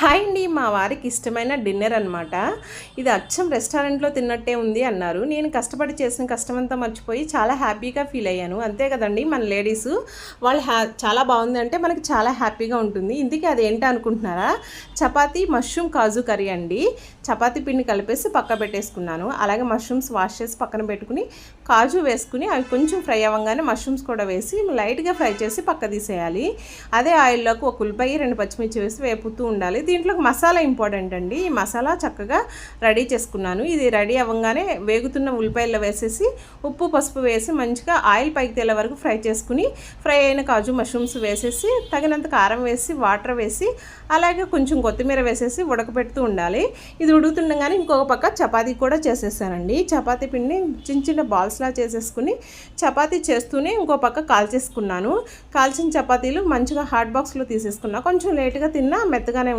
Hi అండి, మా వారికి ఇష్టమైన డిన్నర్ అనమాట. ఇది అచ్చం రెస్టారెంట్లో తిన్నట్టే ఉంది అన్నారు. నేను కష్టపడి చేసిన కష్టమంతా మర్చిపోయి చాలా హ్యాపీగా ఫీల్ అయ్యాను. అంతే కదండి, మన లేడీసు వాళ్ళు చాలా బాగుంది అంటే మనకి చాలా హ్యాపీగా ఉంటుంది. ఇందుకే అది ఏంటి అనుకుంటున్నారా? చపాతీ మష్రూమ్ కాజు కర్రీ అండి. చపాతీ పిండి కలిపేసి పక్క పెట్టేసుకున్నాను. అలాగే మష్రూమ్స్ వాష్ చేసి పక్కన పెట్టుకుని కాజు వేసుకుని అవి కొంచెం ఫ్రై అవ్వగానే మష్రూమ్స్ కూడా వేసి లైట్గా ఫ్రై చేసి పక్క తీసేయాలి. అదే ఆయిల్లోకి ఒక ఉల్లిపాయ 2 పచ్చిమిర్చి వేసి వేపుతూ ఉండాలి. దీంట్లో మసాలా ఇంపార్టెంట్ అండి. ఈ మసాలా చక్కగా రెడీ చేసుకున్నాను. ఇది రెడీ అవ్వగానే వేగుతున్న ఉల్లిపాయల్లో వేసేసి ఉప్పు పసుపు వేసి మంచిగా ఆయిల్ పైకి తేలే వరకు ఫ్రై చేసుకుని ఫ్రై అయిన కాజు మష్రూమ్స్ వేసేసి తగినంత కారం వేసి వాటర్ వేసి అలాగే కొంచెం కొత్తిమీర వేసేసి ఉడకపెడుతూ ఉండాలి. ఇది ఉడుకుతుండగానే ఇంకొక పక్క చపాతీ కూడా చేసేసానండి. చపాతీ పిండిని చిన్న చిన్న బాల్స్లా చేసేసుకుని చపాతీ చేస్తూనే ఇంకో పక్క కాల్చేసుకున్నాను. కాల్చిన చపాతీలు మంచిగా హాట్ బాక్స్లో తీసేసుకున్నా. కొంచెం లేట్గా తిన్నా మెత్తగానే